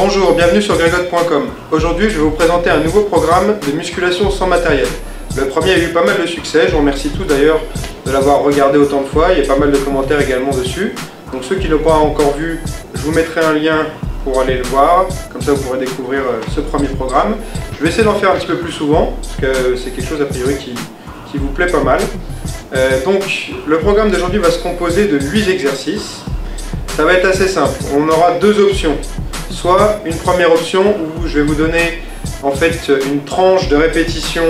Bonjour, bienvenue sur Grégotte.com. Aujourd'hui, je vais vous présenter un nouveau programme de musculation sans matériel. Le premier a eu pas mal de succès, je vous remercie tous d'ailleurs de l'avoir regardé autant de fois, il y a pas mal de commentaires également dessus. Donc ceux qui ne l'ont pas encore vu, je vous mettrai un lien pour aller le voir, comme ça vous pourrez découvrir ce premier programme. Je vais essayer d'en faire un petit peu plus souvent, parce que c'est quelque chose a priori qui vous plaît pas mal. Donc le programme d'aujourd'hui va se composer de 8 exercices. Ça va être assez simple, on aura deux options. Soit une première option où je vais vous donner en fait une tranche de répétition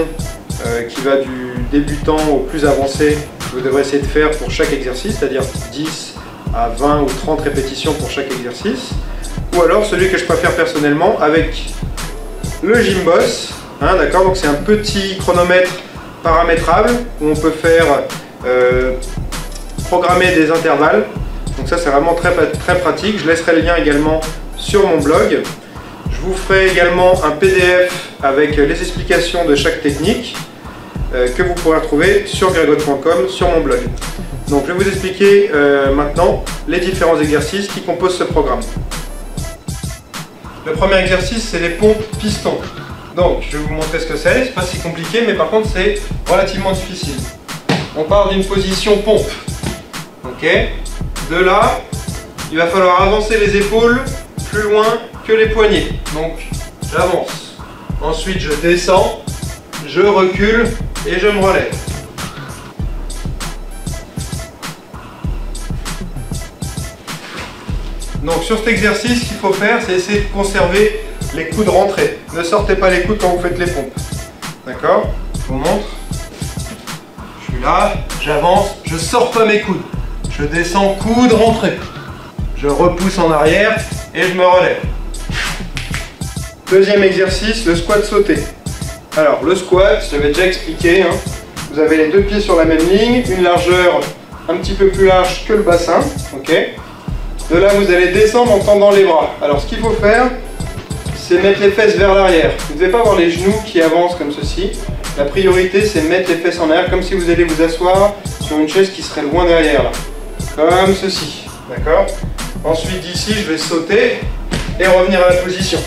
qui va du débutant au plus avancé que vous devrez essayer de faire pour chaque exercice, c'est-à-dire 10 à 20 ou 30 répétitions pour chaque exercice. Ou alors celui que je préfère personnellement avec le Gymboss, d'accord, donc c'est un petit chronomètre paramétrable où on peut faire programmer des intervalles. Donc ça c'est vraiment très pratique. Je laisserai le lien également sur mon blog. Je vous ferai également un PDF avec les explications de chaque technique que vous pourrez retrouver sur Grégotte.com sur mon blog. Donc je vais vous expliquer maintenant les différents exercices qui composent ce programme. Le premier exercice, c'est les pompes pistons. Donc je vais vous montrer ce que c'est pas si compliqué, mais par contre c'est relativement difficile. On part d'une position pompe. Ok. De là, il va falloir avancer les épaules plus loin que les poignets. Donc j'avance. Ensuite je descends, je recule et je me relève. Donc sur cet exercice, ce qu'il faut faire, c'est essayer de conserver les coudes rentrés. Ne sortez pas les coudes quand vous faites les pompes. D'accord? Je vous montre. Je suis là, j'avance, je sors pas mes coudes. Je descends, coude rentré. Je repousse en arrière et je me relève. Deuxième exercice, le squat sauté. Alors le squat, je l'avais déjà expliqué, vous avez les deux pieds sur la même ligne, une largeur un petit peu plus large que le bassin. Ok. De là, vous allez descendre en tendant les bras. Alors ce qu'il faut faire, c'est mettre les fesses vers l'arrière. Vous ne devez pas avoir les genoux qui avancent comme ceci. La priorité, c'est mettre les fesses en arrière, comme si vous allez vous asseoir sur une chaise qui serait loin derrière, là. Comme ceci. D'accord? Ensuite, d'ici, je vais sauter et revenir à la position.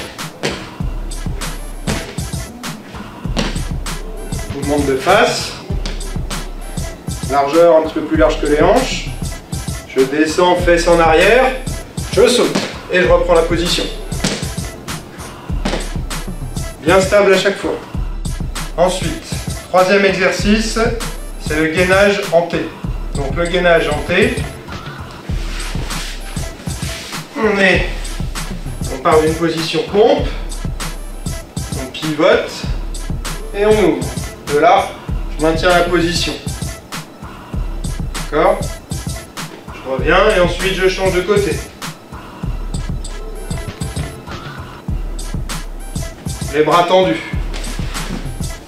Mouvement de face. Largeur un petit peu plus large que les hanches. Je descends, fesses en arrière. Je saute et je reprends la position. Bien stable à chaque fois. Ensuite, troisième exercice, c'est le gainage en T. Donc le gainage en T, on part d'une position pompe, on pivote et on ouvre. De là, je maintiens la position. D'accord? Je reviens et ensuite je change de côté. Les bras tendus.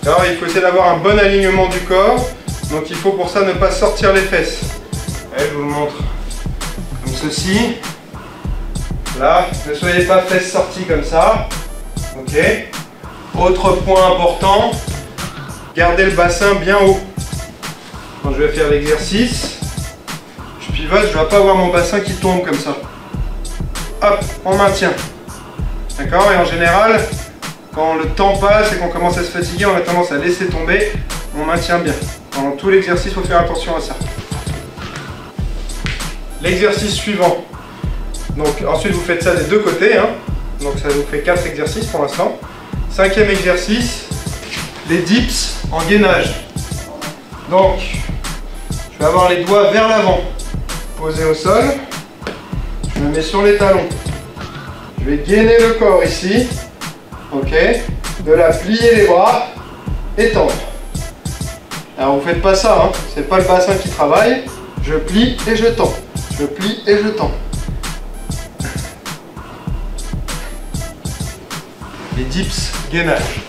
Alors il faut essayer d'avoir un bon alignement du corps. Donc il faut pour ça ne pas sortir les fesses. Allez, je vous le montre. Comme ceci. Là, ne soyez pas fesses sorties comme ça. Ok. Autre point important, gardez le bassin bien haut. Quand je vais faire l'exercice, je pivote, je ne dois pas avoir mon bassin qui tombe comme ça. Hop, on maintient. D'accord? Et en général, quand le temps passe et qu'on commence à se fatiguer, on a tendance à laisser tomber. On maintient bien. Pendant tout l'exercice, il faut faire attention à ça. L'exercice suivant. Donc ensuite, vous faites ça des deux côtés. Donc ça vous fait 4 exercices pour l'instant. Cinquième exercice, les dips en gainage. Donc, je vais avoir les doigts vers l'avant, posés au sol. Je me mets sur les talons. Je vais gainer le corps ici. Ok. De là, plier les bras et tendre. Alors vous faites pas ça, c'est pas le bassin qui travaille. Je plie et je tends. Je plie et je tends. Les dips gainage.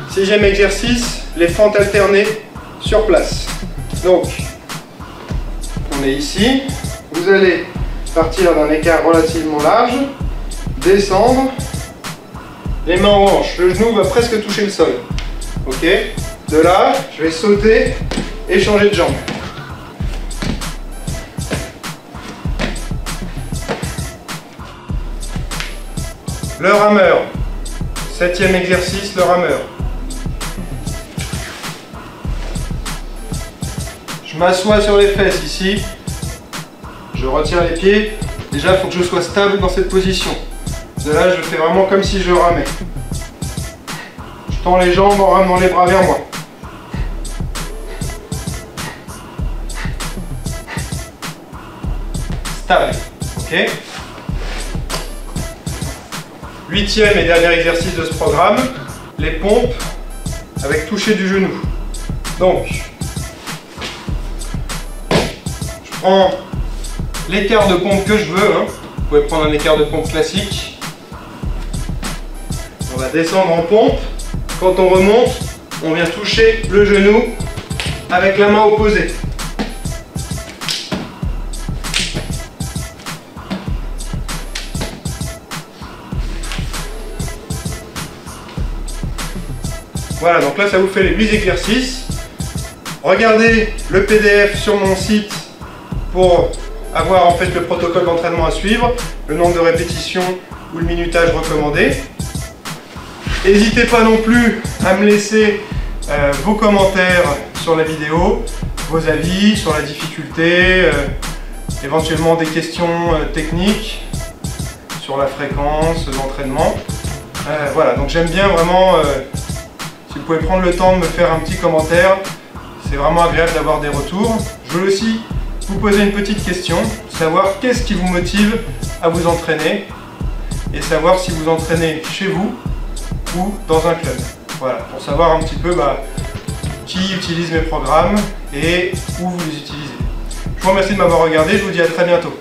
Sixième exercice, les fentes alternées sur place. Donc, on est ici. Vous allez partir d'un écart relativement large, descendre, les mains en hanche. Le genou va presque toucher le sol. Ok. De là, je vais sauter et changer de jambe. Le rameur. 7e exercice, le rameur. Je m'assois sur les fesses ici. Je retire les pieds. Déjà, il faut que je sois stable dans cette position. De là, je fais vraiment comme si je ramais. Je tends les jambes en ramenant les bras vers moi. Stable. Ok. 8e et dernier exercice de ce programme, les pompes avec toucher du genou. Donc, je prends l'écart de pompe que je veux. Vous pouvez prendre un écart de pompe classique. On va descendre en pompe. Quand on remonte, on vient toucher le genou avec la main opposée. Voilà, donc là ça vous fait les 8 exercices. Regardez le PDF sur mon site pour avoir en fait le protocole d'entraînement à suivre, le nombre de répétitions ou le minutage recommandé. N'hésitez pas non plus à me laisser vos commentaires sur la vidéo, vos avis sur la difficulté, éventuellement des questions techniques sur la fréquence d'entraînement. Voilà, donc j'aime bien vraiment... si vous pouvez prendre le temps de me faire un petit commentaire, c'est vraiment agréable d'avoir des retours. Je veux aussi vous poser une petite question, savoir qu'est-ce qui vous motive à vous entraîner et savoir si vous entraînez chez vous ou dans un club. Voilà, pour savoir un petit peu qui utilise mes programmes et où vous les utilisez. Je vous remercie de m'avoir regardé, je vous dis à très bientôt.